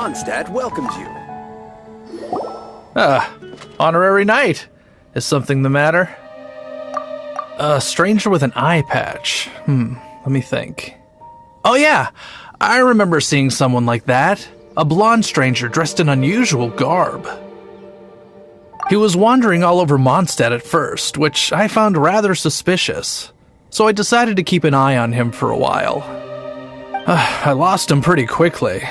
Mondstadt welcomes you. Honorary knight. Is something the matter? A stranger with an eye patch. Let me think. Oh yeah, I remember seeing someone like that. A blonde stranger dressed in unusual garb. He was wandering all over Mondstadt at first, which I found rather suspicious. So I decided to keep an eye on him for a while. I lost him pretty quickly.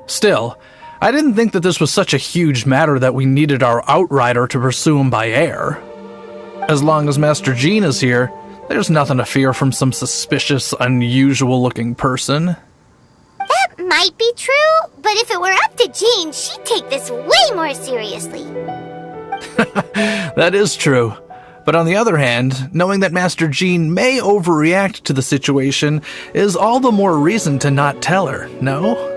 Still, I didn't think that this was such a huge matter that we needed our outrider to pursue him by air. As long as Master Jean is here, there's nothing to fear from some suspicious, unusual-looking person. That might be true, but if it were up to Jean, she'd take this way more seriously. That is true. But on the other hand, knowing that Master Jean may overreact to the situation is all the more reason to not tell her, no?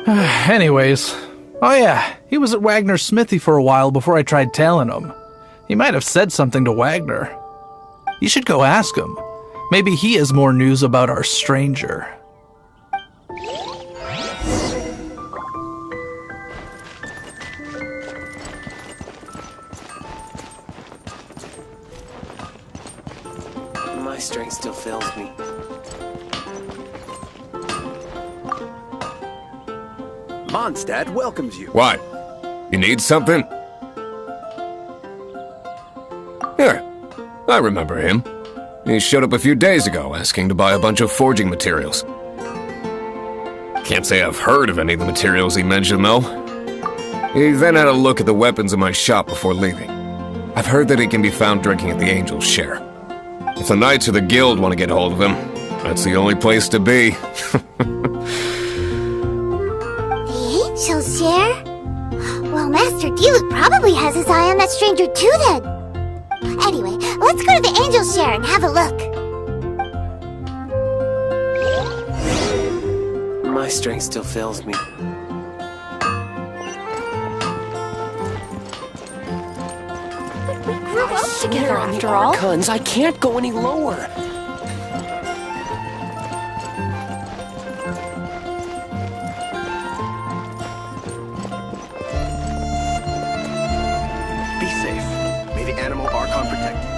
Anyways, oh yeah, he was at Wagner's smithy for a while before I tried telling him. He might have said something to Wagner. You should go ask him. Maybe he has more news about our stranger. My strength still fails me. Mondstadt welcomes you. What? You need something? Here, I remember him. He showed up a few days ago asking to buy a bunch of forging materials. Can't say I've heard of any of the materials he mentioned, though. He then had a look at the weapons in my shop before leaving. I've heard that he can be found drinking at the Angel's Share. If the Knights or the Guild want to get hold of him, that's the only place to be. The Angel's Share? Well, Master D-Luke probably has his eye on that stranger too, then. Anyway, let's go to the Angel's Share and have a look. My strength still fails me. We grew up together after all. Archons, I can't go any lower. Be safe. May the animal Archon protect you.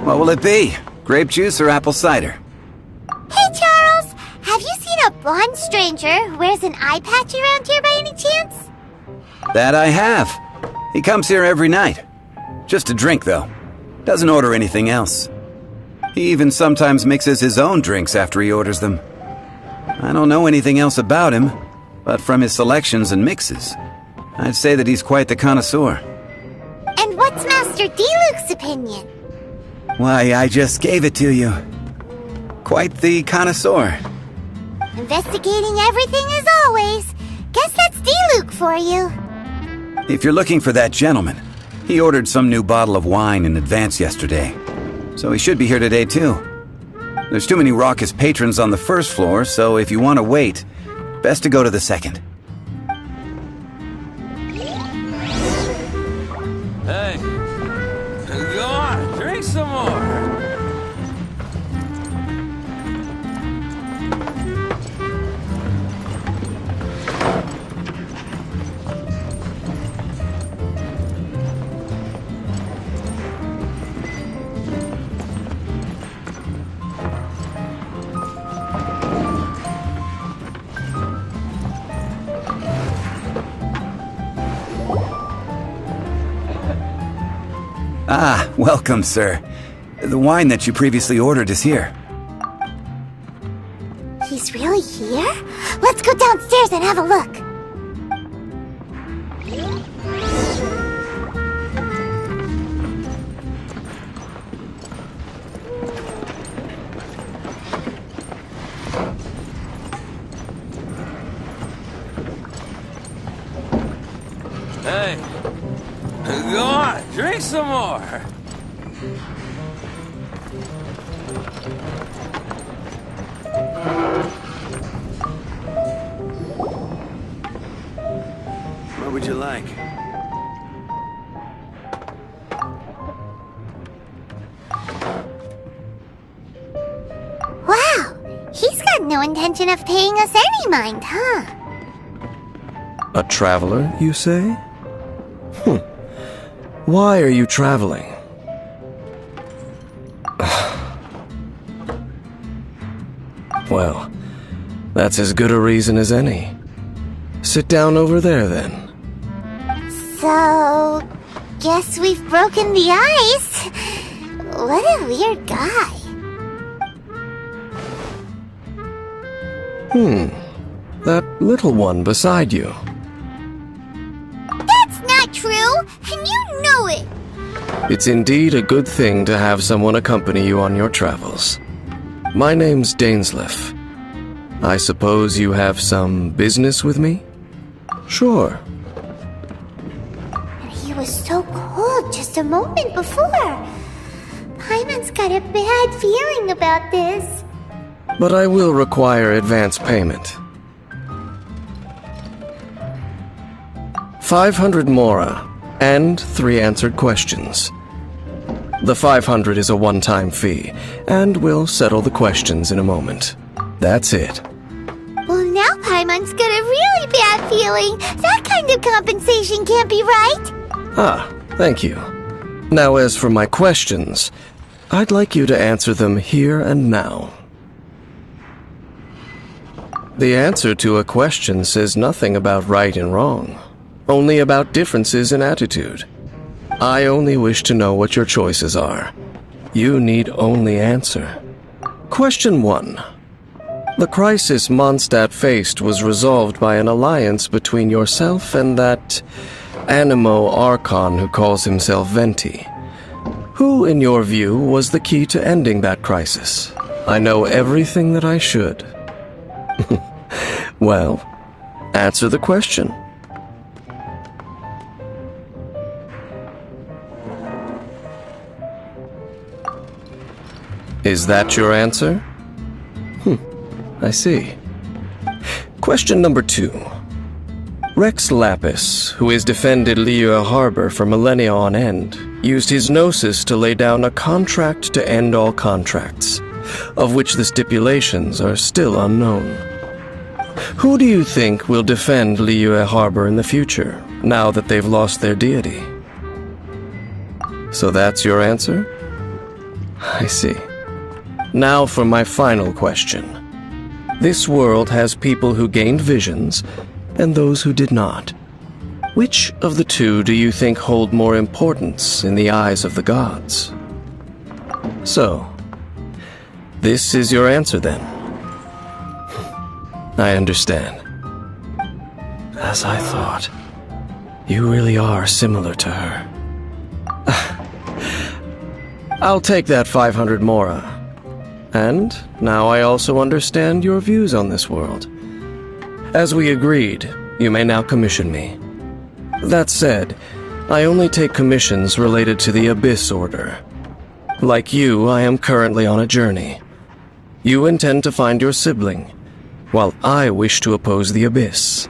What will it be? Grape juice or apple cider? Hey, Charles! Have you seen a blonde stranger who wears an eye patch around here by any chance? That I have. He comes here every night. Just to drink, though. Doesn't order anything else. He even sometimes mixes his own drinks after he orders them. I don't know anything else about him, but from his selections and mixes, I'd say that he's quite the connoisseur. And what's Master D-Luke's opinion? Why, I just gave it to you. Quite the connoisseur. Investigating everything as always. Guess that's D-Luke for you. If you're looking for that gentleman, he ordered some new bottle of wine in advance yesterday. So he should be here today, too. There's too many raucous patrons on the first floor, so if you want to wait, best to go to the second. Hey, go on, drink some more. Ah, welcome, sir. The wine that you previously ordered is here. He's really here? Let's go downstairs and have a look. Hey. Go on, drink some more. What would you like? Wow, he's got no intention of paying us any mind, huh? A traveler, you say? Why are you traveling? Well, that's as good a reason as any. Sit down over there, then. So, guess we've broken the ice. What a weird guy. That little one beside you. That's not true, and you know it. It's indeed a good thing to have someone accompany you on your travels. My name's Dainsleif. I suppose you have some business with me? Sure. He was so cold just a moment before. Paimon's got a bad feeling about this. But I will require advance payment. 500 mora, and 3 answered questions. The 500 is a one-time fee, and we'll settle the questions in a moment. That's it. Well, now Paimon's got a really bad feeling. That kind of compensation can't be right. Ah, thank you. Now as for my questions, I'd like you to answer them here and now. The answer to a question says nothing about right and wrong, only about differences in attitude. I only wish to know what your choices are. You need only answer. Question 1. The crisis Mondstadt faced was resolved by an alliance between yourself and that Animo Archon who calls himself Venti. Who, in your view, was the key to ending that crisis? I know everything that I should. Well, answer the question. Is that your answer? I see. Question number 2. Rex Lapis, who has defended Liyue Harbor for millennia on end, used his gnosis to lay down a contract to end all contracts, of which the stipulations are still unknown. Who do you think will defend Liyue Harbor in the future, now that they've lost their deity? So that's your answer? I see. Now for my final question. This world has people who gained visions, and those who did not. Which of the two do you think hold more importance in the eyes of the gods? So, this is your answer then? I understand. As I thought, you really are similar to her. I'll take that 500 mora. And now I also understand your views on this world. As we agreed, you may now commission me. That said, I only take commissions related to the Abyss Order. Like you, I am currently on a journey. You intend to find your sibling, while I wish to oppose the Abyss.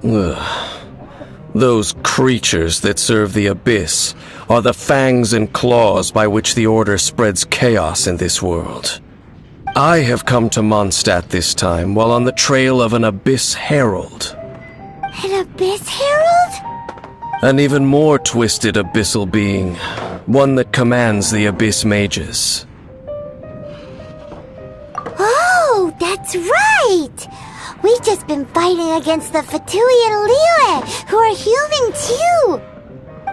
Ugh. Those creatures that serve the Abyss are the fangs and claws by which the Order spreads chaos in this world. I have come to Mondstadt this time while on the trail of an Abyss Herald. An Abyss Herald? An even more twisted abyssal being, one that commands the Abyss Mages. Oh, that's right! We've just been fighting against the Fatui and Liyue, who are human too!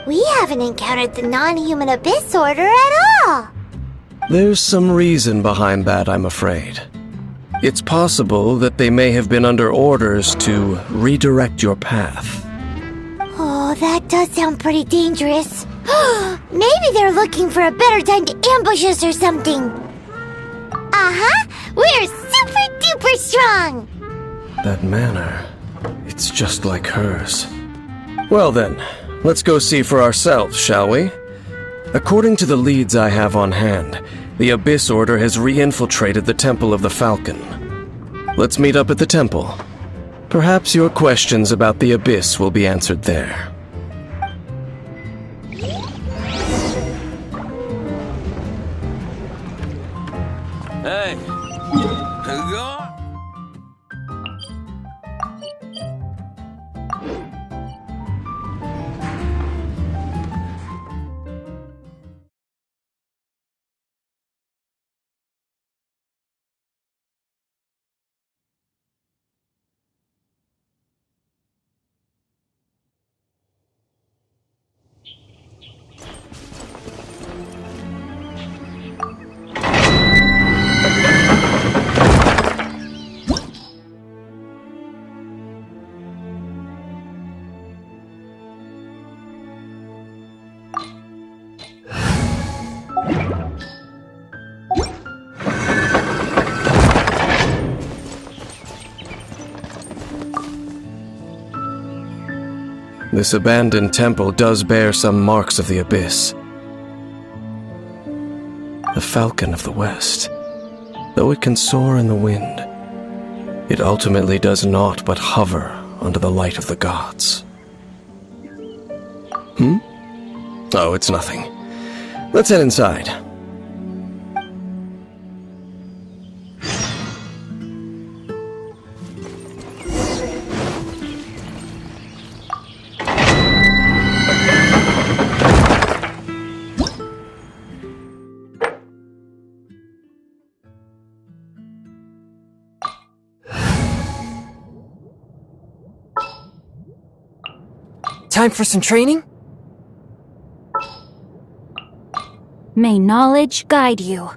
We haven't encountered the non-human Abyss Order at all! There's some reason behind that, I'm afraid. It's possible that they may have been under orders to redirect your path. Oh, that does sound pretty dangerous. Maybe they're looking for a better time to ambush us or something. Uh-huh! We're super duper strong! That manner. It's just like hers. Well then, let's go see for ourselves, shall we? According to the leads I have on hand, the Abyss Order has re-infiltrated the Temple of the Falcon. Let's meet up at the temple. Perhaps your questions about the Abyss will be answered there. Hey. Go. This abandoned temple does bear some marks of the Abyss. The Falcon of the West. Though it can soar in the wind, it ultimately does naught but hover under the light of the gods. Oh, it's nothing. Let's head inside. Time for some training? May knowledge guide you.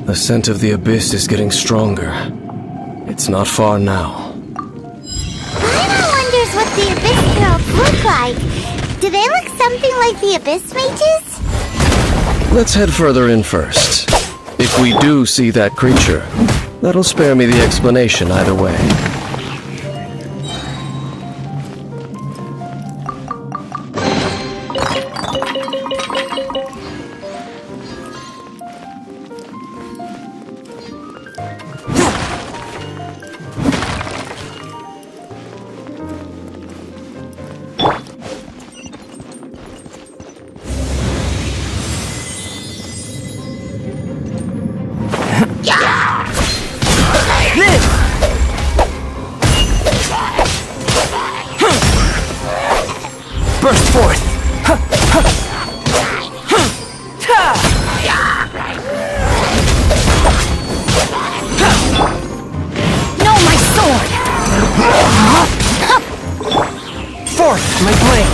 The scent of the Abyss is getting stronger. It's not far now. Paimon wonders what the Abyss Heralds look like. Do they look something like the Abyss Mages? Let's head further in first. If we do see that creature, that'll spare me the explanation either way. Burst forth! No, my sword! Forth, my blade!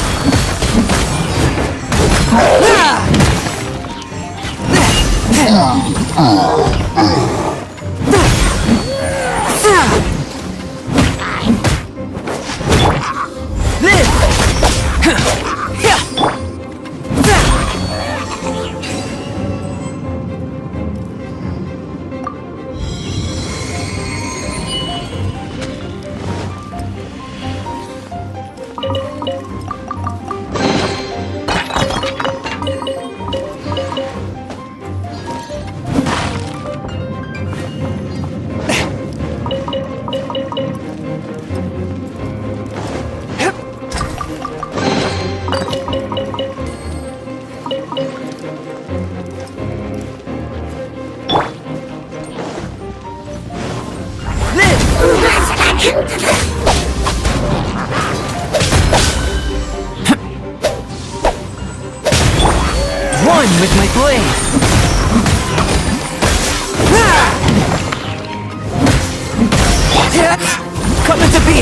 One with my blade! Coming to be!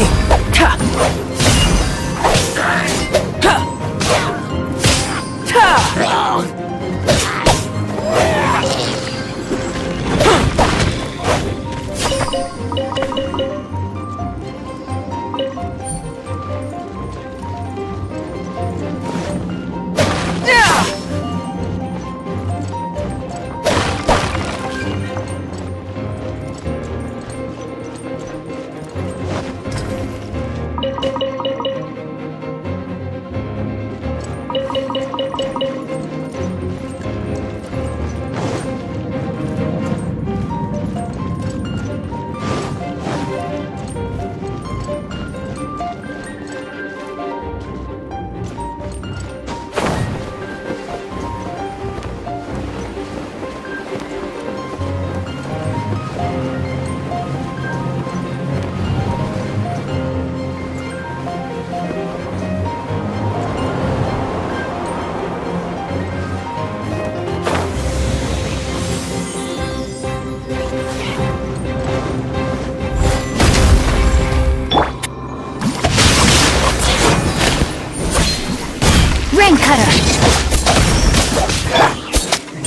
cutter.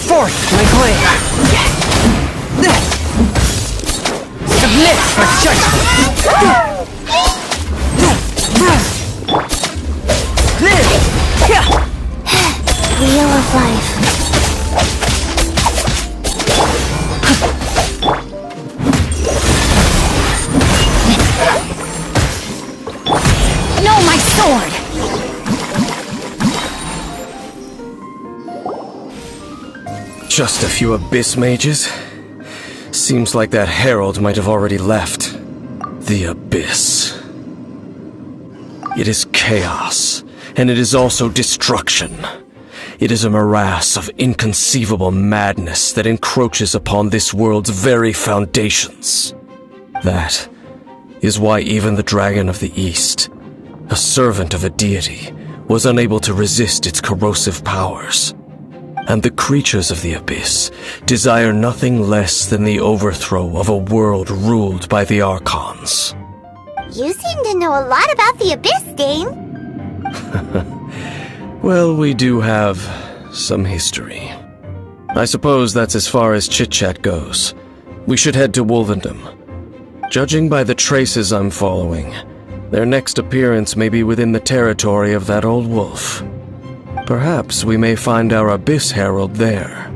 Fourth, my blade. Submit for judgment. Wheel of life. No, my sword! Just a few abyss mages? Seems like that herald might have already left. The abyss. It is chaos, and it is also destruction. It is a morass of inconceivable madness that encroaches upon this world's very foundations. That is why even the Dragon of the East, a servant of a deity, was unable to resist its corrosive powers. And the creatures of the abyss desire nothing less than the overthrow of a world ruled by the Archons. You seem to know a lot about the Abyss, Dane. Well, we do have some history. I suppose that's as far as chit-chat goes. We should head to Wolvendom. Judging by the traces I'm following, their next appearance may be within the territory of that old wolf. Perhaps we may find our Abyss Herald there.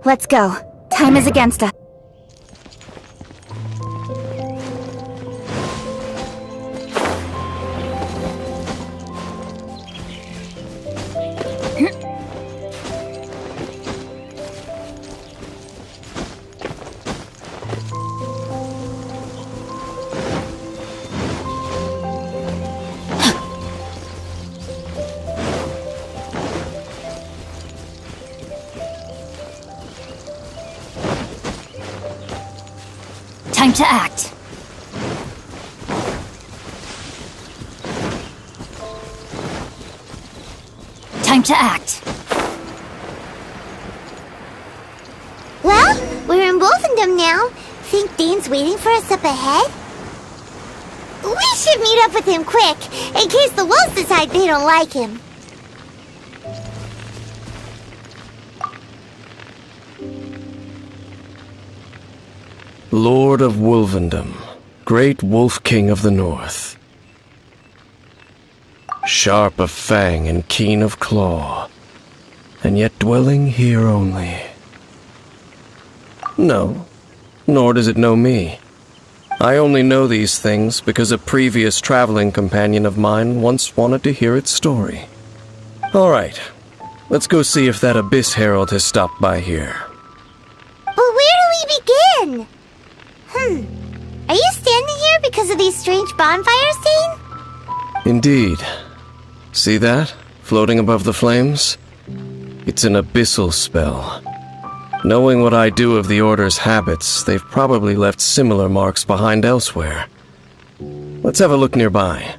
Let's go. Time is against us. Time to act. Time to act. Well, we're in Wolfendom now. Think Dane's waiting for us up ahead? We should meet up with him quick, in case the wolves decide they don't like him. Lord of Wolvendom, great Wolf King of the North. Sharp of fang and keen of claw, and yet dwelling here only. No, nor does it know me. I only know these things because a previous traveling companion of mine once wanted to hear its story. All right, let's go see if that Abyss Herald has stopped by here. But where do we begin? Are you standing here because of these strange bonfires, Dane? Indeed. See that, floating above the flames? It's an abyssal spell. Knowing what I do of the Order's habits, they've probably left similar marks behind elsewhere. Let's have a look nearby.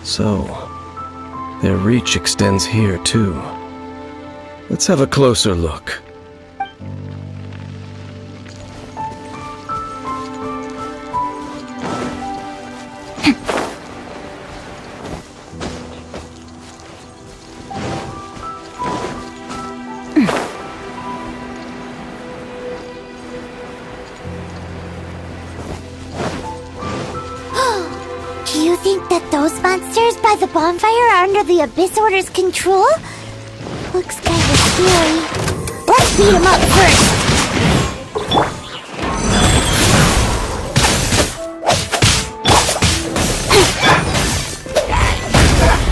So, their reach extends here too. Let's have a closer look. Do you think that those monsters by the bonfire are under the Abyss Order's control? Looks kinda scary. Let's beat them up first!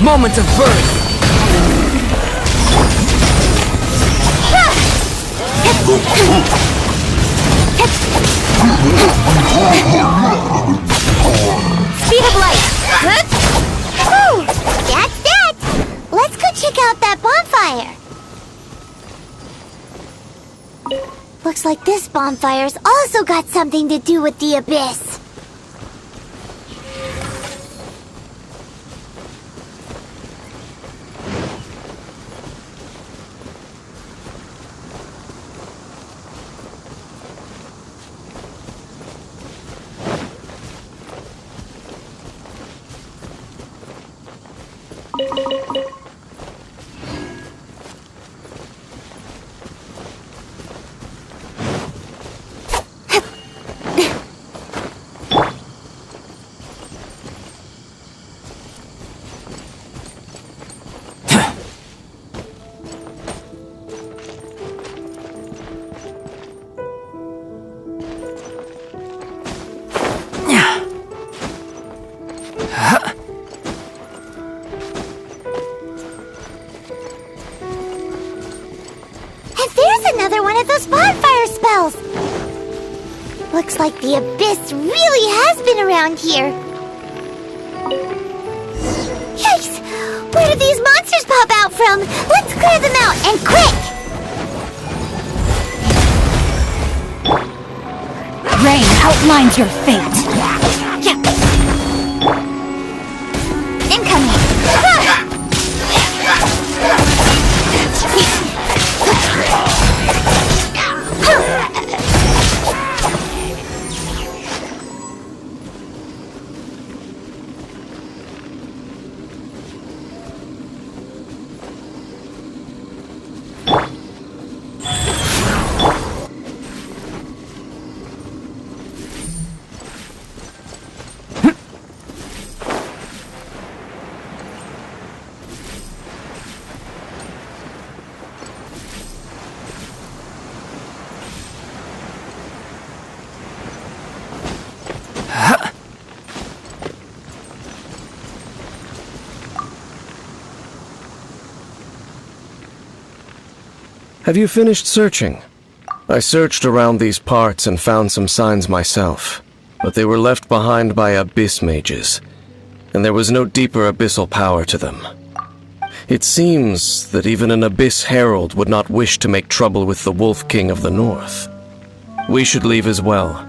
Moment of birth! Speed of light! Whew, that's that! Let's go check out that bonfire! Looks like this bonfire's also got something to do with the Abyss. Another one of those bonfire spells! Looks like the Abyss really has been around here. Yikes! Where did these monsters pop out from? Let's clear them out, and quick! Rain outlines your fate. Incoming! Have you finished searching? I searched around these parts and found some signs myself, but they were left behind by abyss mages, and there was no deeper abyssal power to them. It seems that even an abyss herald would not wish to make trouble with the Wolf King of the North. We should leave as well.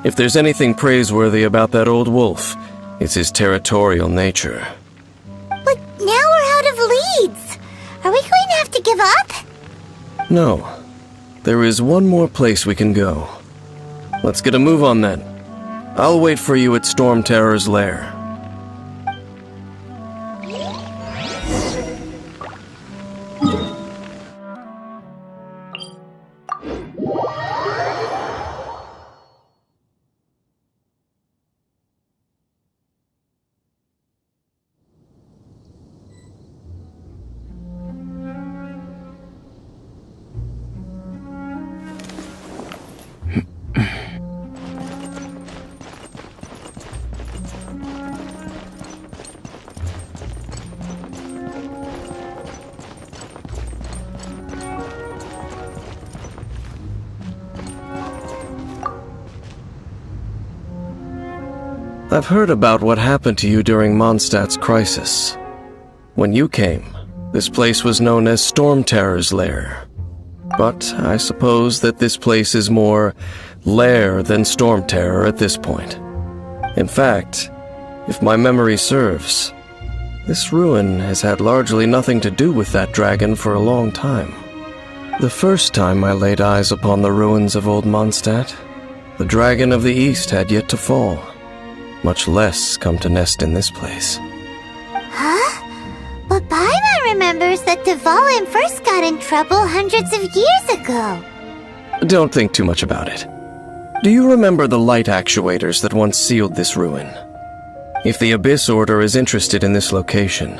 If there's anything praiseworthy about that old wolf, it's his territorial nature. But now we're out of leads. Are we going to have to give up? No. There is one more place we can go. Let's get a move on then. I'll wait for you at Storm Terror's lair. I've heard about what happened to you during Mondstadt's crisis. When you came, this place was known as Storm Terror's lair. But I suppose that this place is more lair than Storm Terror at this point. In fact, if my memory serves, this ruin has had largely nothing to do with that dragon for a long time. The first time I laid eyes upon the ruins of Old Mondstadt, the Dragon of the East had yet to fall, much less come to nest in this place. Huh? But Paimon remembers that Dvalin first got in trouble hundreds of years ago. Don't think too much about it. Do you remember the light actuators that once sealed this ruin? If the Abyss Order is interested in this location,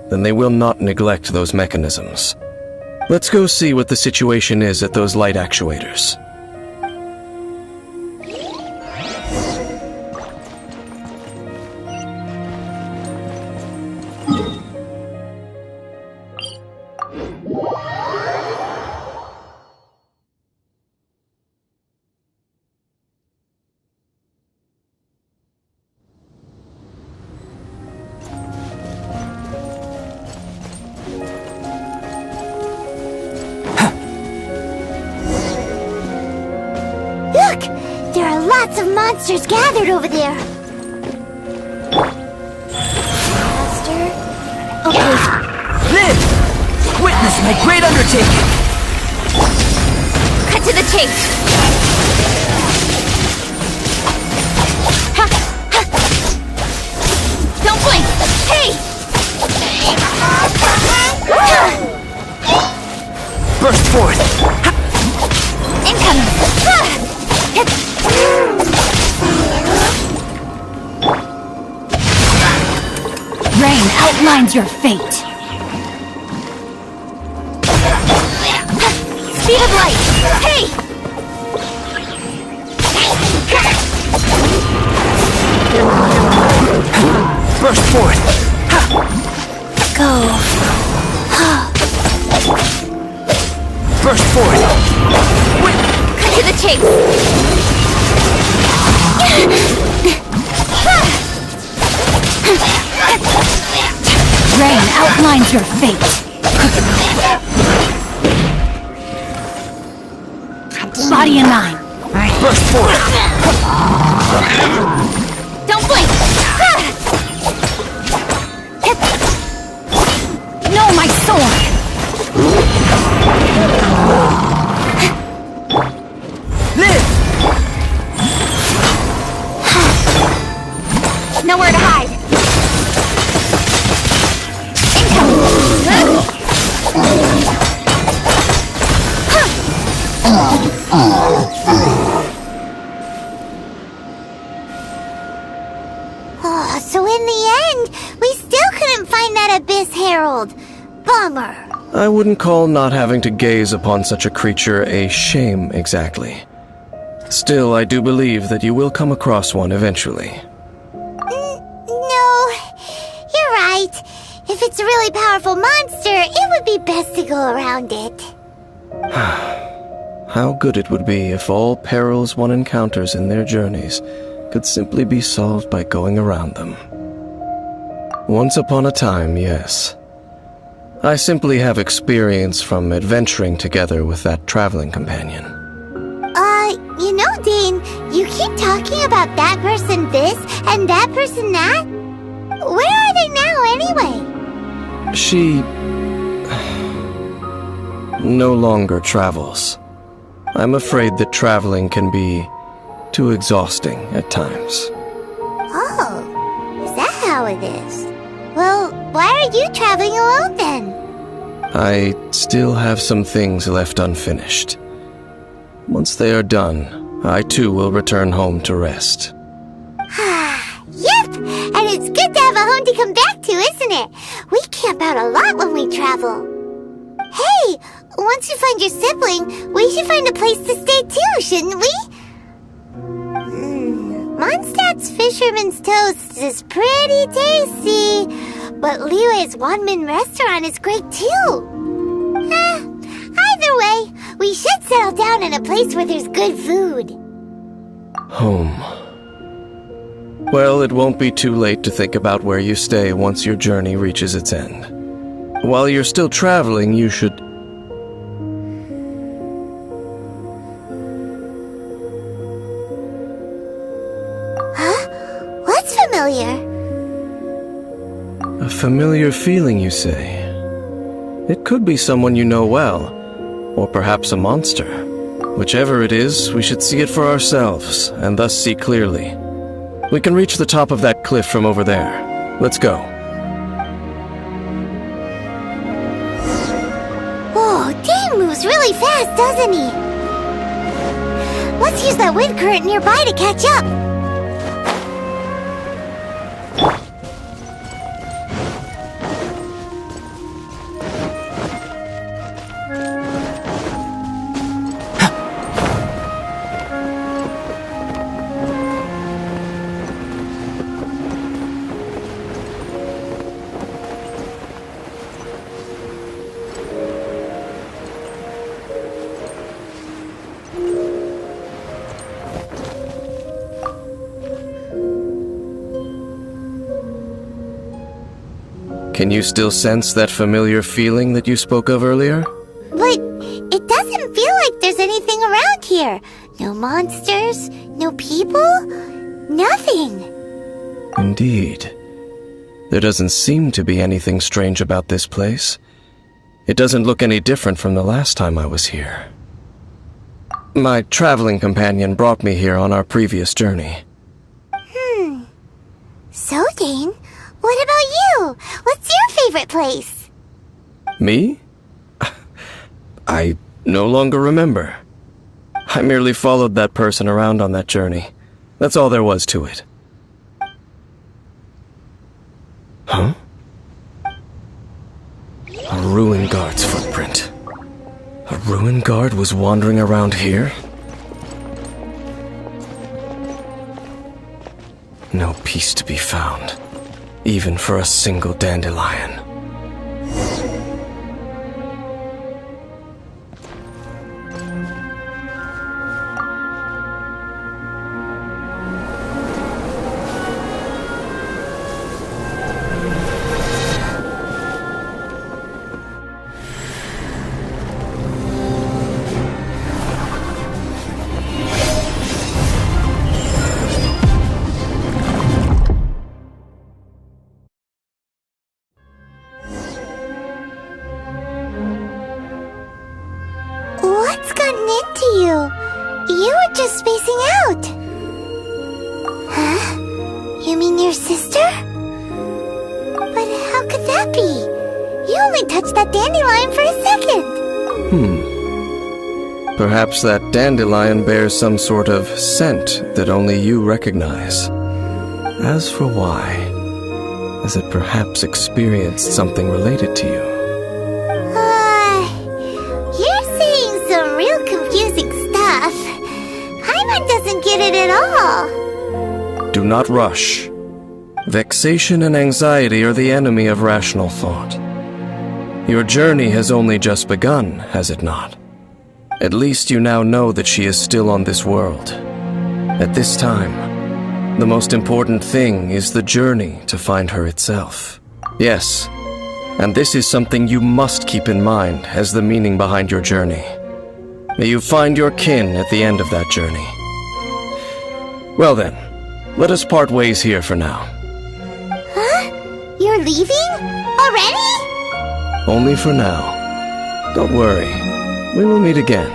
then they will not neglect those mechanisms. Let's go see what the situation is at those light actuators. Look! There are lots of monsters gathered over there. Master? Okay. Live! Witness my great undertaking! Cut to the chase! Ha! Ha! Don't blink! Hey! Burst forth! Ha! Incoming! Ha! Rain outlines your fate. Speed of light! Hey! Burst forth! Go. Burst forth! Cut to the chase! Rain outlines your fate. Body and mind. Burst forth! Don't blink! No, my sword! Live! Nowhere to hide. Oh, so in the end, we still couldn't find that Abyss Herald. Bummer. I wouldn't call not having to gaze upon such a creature a shame exactly. Still, I do believe that you will come across one eventually. No, you're right. If it's a really powerful monster, it would be best to go around it. How good it would be if all perils one encounters in their journeys could simply be solved by going around them. Once upon a time, yes. I simply have experience from adventuring together with that traveling companion. You know, Dane, you keep talking about that person this and that person that. Where are they now, anyway? She no longer travels. I'm afraid that traveling can be too exhausting at times. Oh, is that how it is? Well, why are you traveling alone then? I still have some things left unfinished. Once they are done, I too will return home to rest. Yep, and it's good to have a home to come back to, isn't it? We camp out a lot when we travel. Hey, once you find your sibling, we should find a place to stay too, shouldn't we? Mondstadt's Fisherman's Toast is pretty tasty, but Liyue's Wanmin restaurant is great too. Either way, we should settle down in a place where there's good food. Home. Well, it won't be too late to think about where you stay once your journey reaches its end. While you're still traveling, you should... Huh? What's familiar? A familiar feeling, you say? It could be someone you know well, Or perhaps a monster. Whichever it is, we should see it for ourselves, and thus see clearly. We can reach the top of that cliff from over there. Let's go. Whoa, Dane moves really fast, doesn't he? Let's use that wind current nearby to catch up. Can you still sense that familiar feeling that you spoke of earlier? But it doesn't feel like there's anything around here. No monsters, no people, nothing. Indeed. There doesn't seem to be anything strange about this place. It doesn't look any different from the last time I was here. My traveling companion brought me here on our previous journey. So, Dane, what about you? What's your favorite place? Me? I no longer remember. I merely followed that person around on that journey. That's all there was to it. Huh? A ruin guard's footprint. A ruin guard was wandering around here? No peace to be found, even for a single dandelion. What's gotten into you? You were just spacing out. Huh? You mean your sister? But how could that be? You only touched that dandelion for a second. Perhaps that dandelion bears some sort of scent that only you recognize. As for why, has it perhaps experienced something related to you? You're saying some real confusing stuff. Paimon doesn't get it at all. Do not rush. Vexation and anxiety are the enemy of rational thought. Your journey has only just begun, has it not? At least you now know that she is still on this world. At this time, the most important thing is the journey to find her itself. Yes, and this is something you must keep in mind as the meaning behind your journey. May you find your kin at the end of that journey. Well then, let us part ways here for now. Huh? You're leaving? Already? Only for now. Don't worry, we will meet again.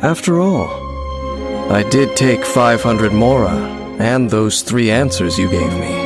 After all, I did take 500 mora and those 3 answers you gave me.